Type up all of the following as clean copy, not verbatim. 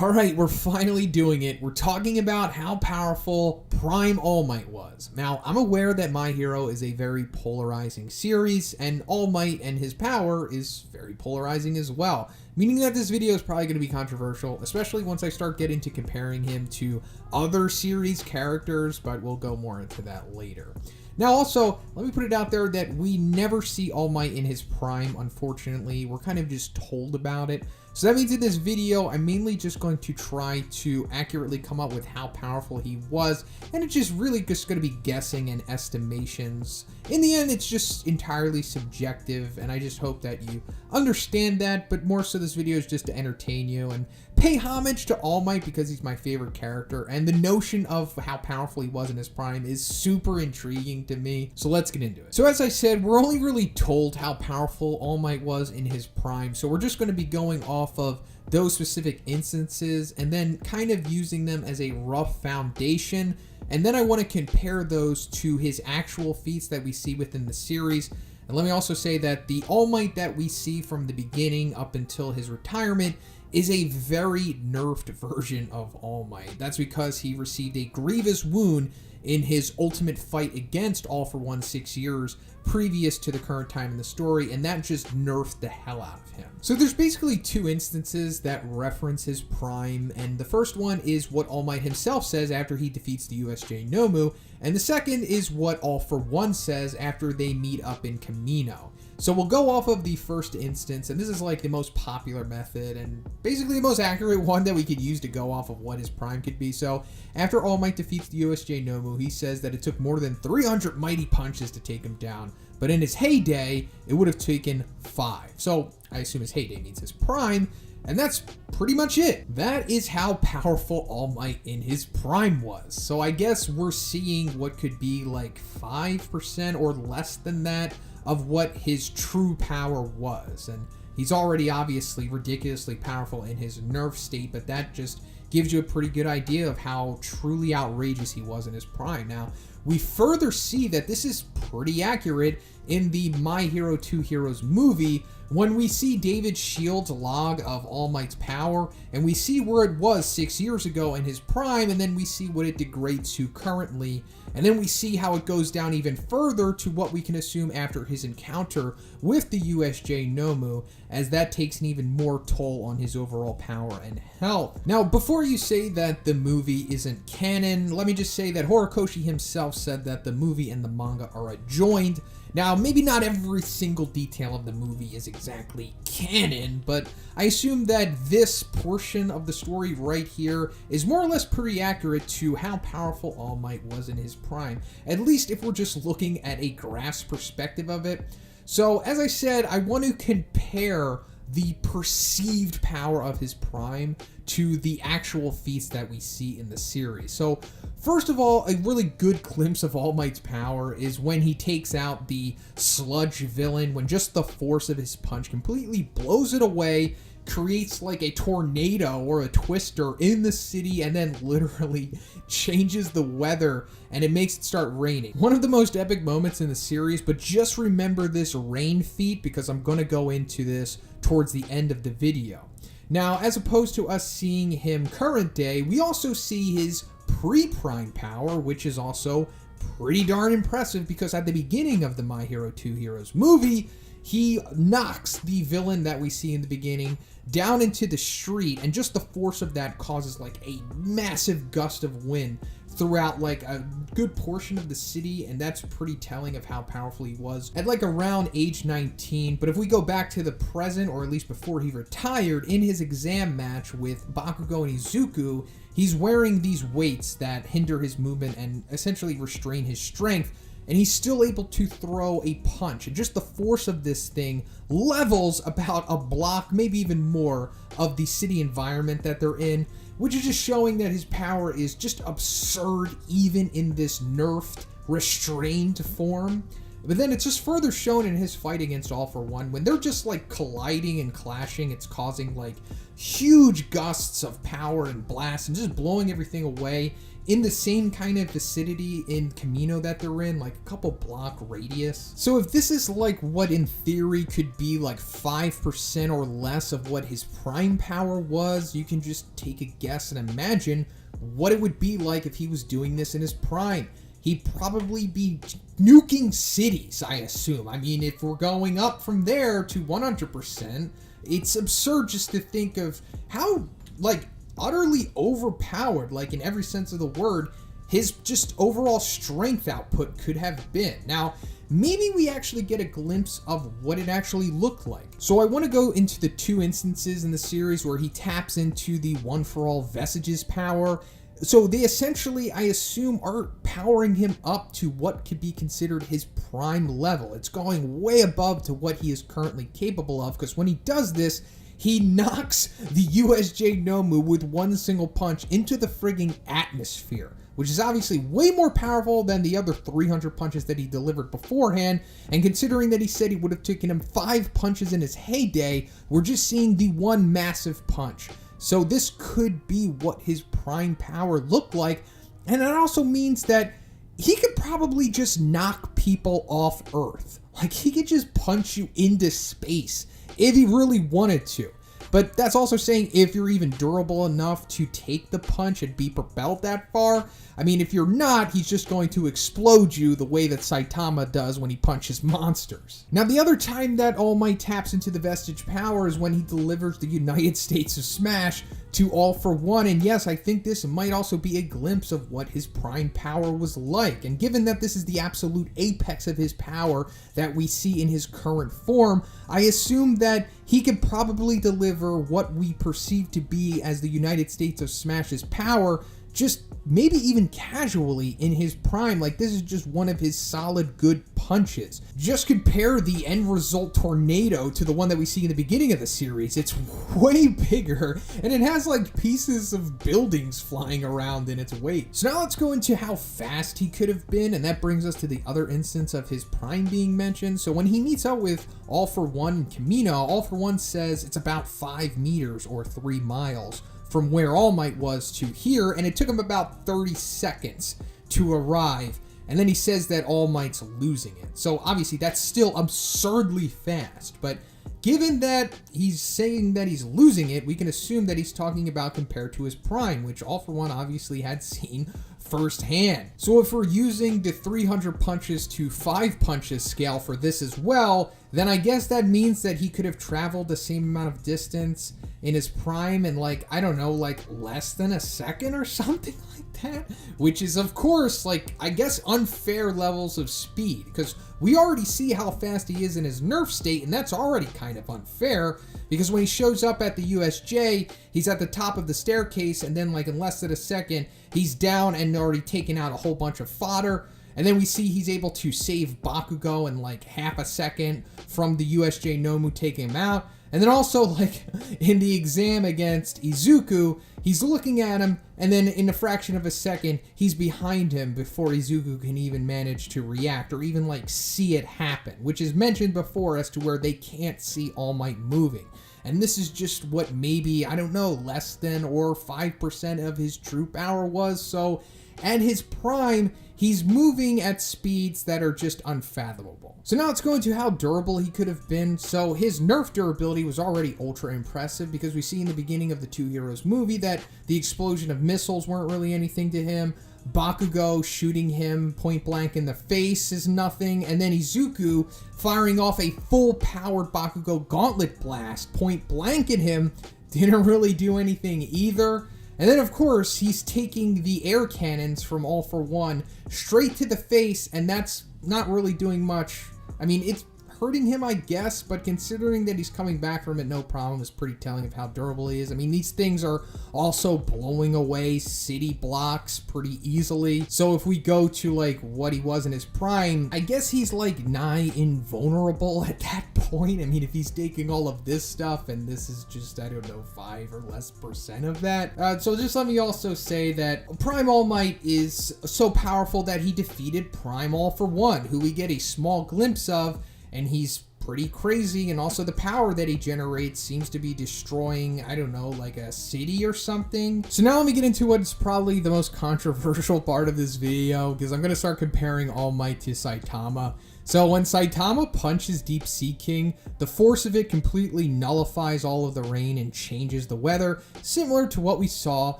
Alright, we're finally doing it. We're talking about how powerful Prime All Might was. Now, I'm aware that My Hero is a very polarizing series, and All Might and his power is very polarizing as well. Meaning that this video is probably going to be controversial, especially once I start getting to comparing him to other series characters, but we'll go more into that later. Now also, let me put it out there that we never see All Might in his prime, unfortunately. We're kind of just told about it. So that means in this video, I'm mainly just going to try to accurately come up with how powerful he was, and it's just really just going to be guessing and estimations. In the end, it's just entirely subjective, and I just hope that you understand that, but more so this video is just to entertain you and pay homage to All Might because he's my favorite character, and the notion of how powerful he was in his prime is super intriguing to me. So let's get into it. So as I said, we're only really told how powerful All Might was in his prime, so we're just going to be going off of those specific instances and then kind of using them as a rough foundation. And then I want to compare those to his actual feats that we see within the series. And let me also say that the All Might that we see from the beginning up until his retirement is a very nerfed version of All Might. That's because he received a grievous wound in his ultimate fight against All for One 6 years previous to the current time in the story, and that just nerfed the hell out of him. So there's basically two instances that reference his prime, and the first one is what All Might himself says after he defeats the USJ Nomu, and the second is what All for One says after they meet up in Kamino. So we'll go off of the first instance, and this is like the most popular method and basically the most accurate one that we could use to go off of what his prime could be. So after All Might defeats the USJ Nomu, he says that it took more than 300 mighty punches to take him down, but in his heyday, it would have taken 5. So I assume his heyday means his prime, and that's pretty much it. That is how powerful All Might in his prime was. So I guess we're seeing what could be like 5% or less than that of what his true power was. And he's already obviously ridiculously powerful in his nerf state, but that just gives you a pretty good idea of how truly outrageous he was in his prime. Now, we further see that this is pretty accurate in the My Hero 2 Heroes movie when we see David Shield's log of All Might's power, and we see where it was 6 years ago in his prime, and then we see what it degrades to currently, and then we see how it goes down even further to what we can assume after his encounter with the USJ Nomu, as that takes an even more toll on his overall power and health. Now, before you say that the movie isn't canon, let me just say that Horikoshi himself said that the movie and the manga are adjoined. Now, maybe not every single detail of the movie is exactly canon, but I assume that this portion of the story right here is more or less pretty accurate to how powerful All Might was in his prime, at least if we're just looking at a grasp perspective of it. So, as I said, I want to compare the perceived power of his prime to the actual feats that we see in the series. So first of all, a really good glimpse of All Might's power is when he takes out the sludge villain, when just the force of his punch completely blows it away, creates like a tornado or a twister in the city, and then literally changes the weather and it makes it start raining. One of the most epic moments in the series, but just remember this rain feat because I'm going to go into this towards the end of the video. Now, as opposed to us seeing him current day, we also see his pre-prime power, which is also pretty darn impressive because at the beginning of the My Hero 2 Heroes movie, he knocks the villain that we see in the beginning down into the street, and just the force of that causes like a massive gust of wind throughout like a good portion of the city, and that's pretty telling of how powerful he was at like around age 19. But if we go back to the present, or at least before he retired, in his exam match with Bakugo and Izuku, he's wearing these weights that hinder his movement and essentially restrain his strength, and he's still able to throw a punch. And just the force of this thing levels about a block, maybe even more, of the city environment that they're in, which is just showing that his power is just absurd even in this nerfed, restrained form. But then it's just further shown in his fight against All For One when they're just like colliding and clashing. It's causing like huge gusts of power and blasts and just blowing everything away in the same kind of vicinity in Camino that they're in, like a couple block radius. So if this is like what in theory could be like 5% or less of what his prime power was, you can just take a guess and imagine what it would be like if he was doing this in his prime. He'd probably be nuking cities, I assume. I mean, if we're going up from there to 100%, it's absurd just to think of how, like, utterly overpowered, like in every sense of the word, his just overall strength output could have been. Now, maybe we actually get a glimpse of what it actually looked like. So I want to go into the 2 instances in the series where he taps into the One for All Vestiges power. So they essentially, I assume, are powering him up to what could be considered his prime level. It's going way above to what he is currently capable of, because when he does this, he knocks the USJ Nomu with one single punch into the frigging atmosphere, which is obviously way more powerful than the other 300 punches that he delivered beforehand. And considering that he said he would have taken him 5 punches in his heyday, we're just seeing the one massive punch. So this could be what his prime power looked like. And it also means that he could probably just knock people off Earth. Like, he could just punch you into space if he really wanted to. But that's also saying if you're even durable enough to take the punch and be propelled that far. I mean, if you're not, he's just going to explode you the way that Saitama does when he punches monsters. Now, the other time that All Might taps into the Vestige power is when he delivers the United States of Smash to All For One. And yes, I think this might also be a glimpse of what his prime power was like. And given that this is the absolute apex of his power that we see in his current form, I assume that he could probably deliver what we perceive to be as the United States of Smash's power, just maybe even casually in his prime. Like, this is just one of his solid good punches. Just compare the end result tornado to the one that we see in the beginning of the series. It's way bigger, and it has like pieces of buildings flying around in its wake. So now let's go into how fast he could have been, and that brings us to the other instance of his prime being mentioned. So when he meets up with All For One in Camino, All For One says it's about 5 meters or 3 miles from where All Might was to here, and it took him about 30 seconds to arrive. And then he says that All Might's losing it. So obviously that's still absurdly fast, but given that he's saying that he's losing it, we can assume that he's talking about compared to his prime, which All For One obviously had seen firsthand. So if we're using the 300 punches to 5 punches scale for this as well, then I guess that means that he could have traveled the same amount of distance in his prime in, like, I don't know, like less than a second or something like that, which is of course, like, I guess unfair levels of speed, because we already see how fast he is in his nerf state, and that's already kind of unfair, because when he shows up at the USJ, he's at the top of the staircase, and then like in less than a second, he's down and already taken out a whole bunch of fodder. And then we see he's able to save Bakugo in like half a second from the USJ Nomu taking him out. And then also, like, in the exam against Izuku, he's looking at him, and then in a fraction of a second, he's behind him before Izuku can even manage to react or even, like, see it happen, which is mentioned before as to where they can't see All Might moving. And this is just what maybe, I don't know, less than or 5% of his true power was. So at his prime, he's moving at speeds that are just unfathomable. So now let's go into how durable he could have been. So his nerf durability was already ultra impressive, because we see in the beginning of the Two Heroes movie that the explosion of missiles weren't really anything to him. Bakugo shooting him point blank in the face is nothing, and then Izuku firing off a full-powered Bakugo gauntlet blast point blank at him didn't really do anything either. And then, of course, he's taking the air cannons from All For One straight to the face, and that's not really doing much. I mean, it's hurting him, I guess, but considering that he's coming back from it no problem is pretty telling of how durable he is. I mean, these things are also blowing away city blocks pretty easily. So if we go to like what he was in his prime, I guess he's like nigh invulnerable at that point. I mean, if he's taking all of this stuff and this is just, I don't know, 5 or less % of that. So just let me also say that Prime All Might is so powerful that he defeated Prime All for One, who we get a small glimpse of, and he's pretty crazy, and also the power that he generates seems to be destroying, I don't know, like a city or something. So now let me get into what's probably the most controversial part of this video, because I'm going to start comparing All Might to Saitama. So when Saitama punches Deep Sea King, the force of it completely nullifies all of the rain and changes the weather, similar to what we saw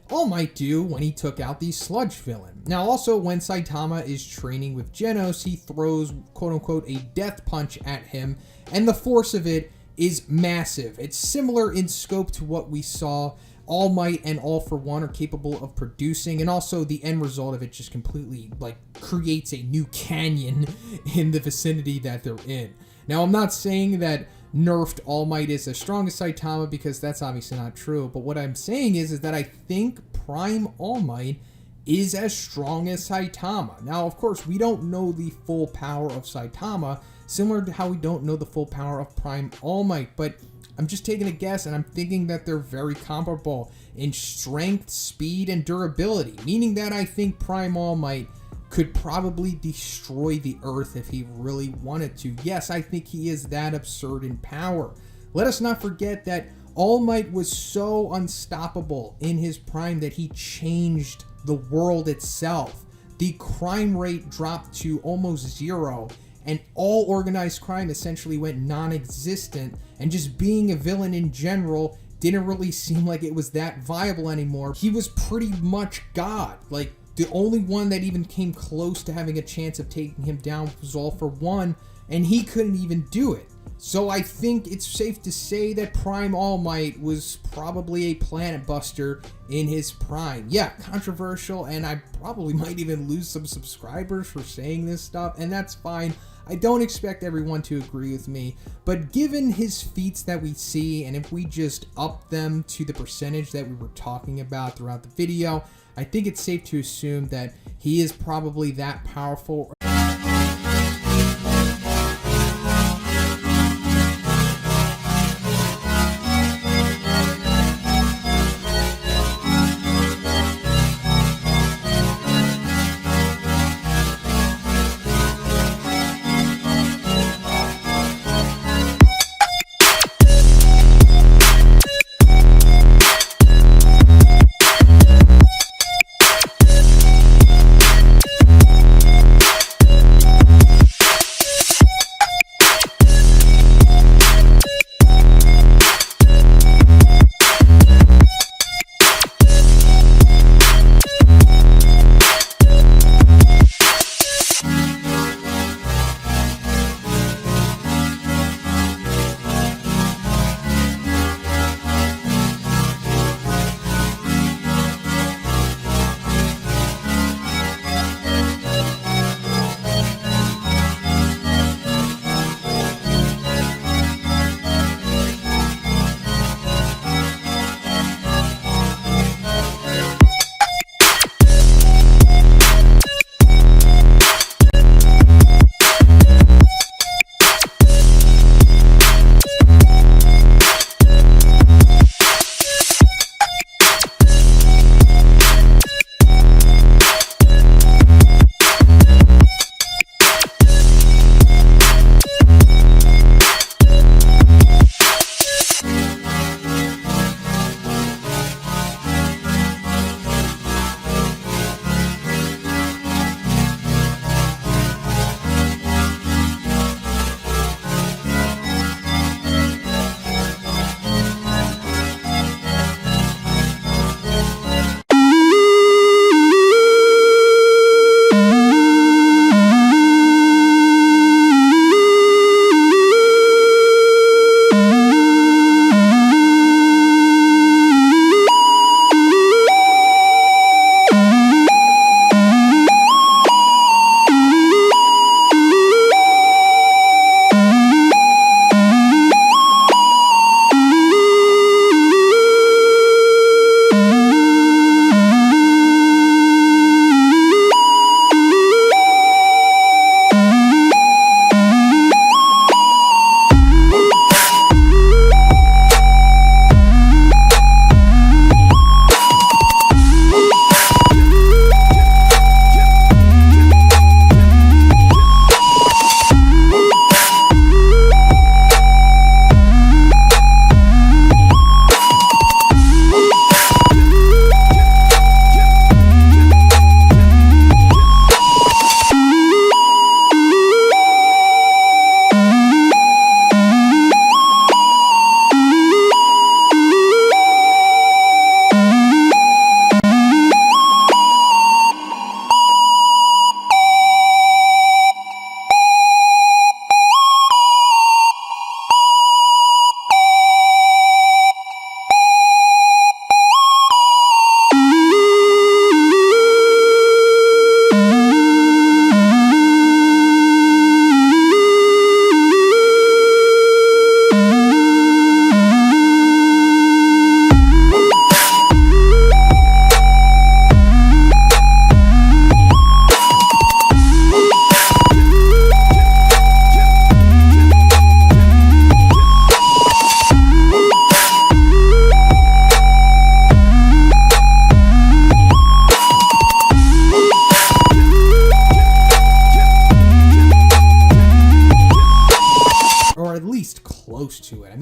All Might do when he took out the sludge villain. Now also, when Saitama is training with Genos, he throws quote-unquote a death punch at him, and the force of it is massive. It's similar in scope to what we saw All Might and All for One are capable of producing, and also the end result of it just completely like creates a new canyon in the vicinity that they're in. Now I'm not saying that nerfed All Might is as strong as Saitama, because that's obviously not true, but what I'm saying is that I think Prime All Might is as strong as Saitama. Now of course we don't know the full power of Saitama, similar to how we don't know the full power of Prime All Might, but I'm just taking a guess, and I'm thinking that they're very comparable in strength, speed, and durability, meaning that I think Prime All Might could probably destroy the Earth if he really wanted to. Yes, I think he is that absurd in power. Let us not forget that All Might was so unstoppable in his prime that he changed the world itself. The crime rate dropped to almost 0, and all organized crime essentially went non-existent, and just being a villain in general didn't really seem like it was that viable anymore. He was pretty much God. Like, the only one that even came close to having a chance of taking him down was All for One, and he couldn't even do it. So I think it's safe to say that Prime All Might was probably a planet buster in his prime. Yeah, controversial, and I probably might even lose some subscribers for saying this stuff, and that's fine. I don't expect everyone to agree with me, but given his feats that we see, and if we just up them to the percentage that we were talking about throughout the video, I think it's safe to assume that he is probably that powerful.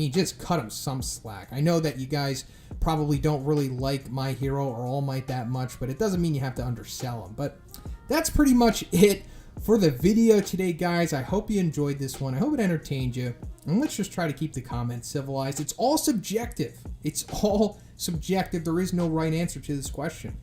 mean, just cut him some slack. I know that you guys probably don't really like my hero or All Might that much, but it doesn't mean you have to undersell him. But that's pretty much it for the video today, guys. I hope you enjoyed this one. I hope it entertained you. And let's just try to keep the comments civilized. It's all subjective. It's all subjective. There is no right answer to this question.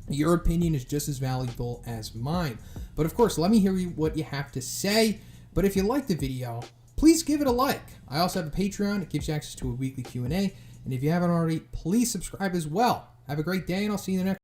Your opinion is just as valuable as mine. But of course, let me hear what you have to say. But if you like the video, please give it a like. I also have a Patreon. It gives you access to a weekly Q&A. And if you haven't already, please subscribe as well. Have a great day, and I'll see you in the next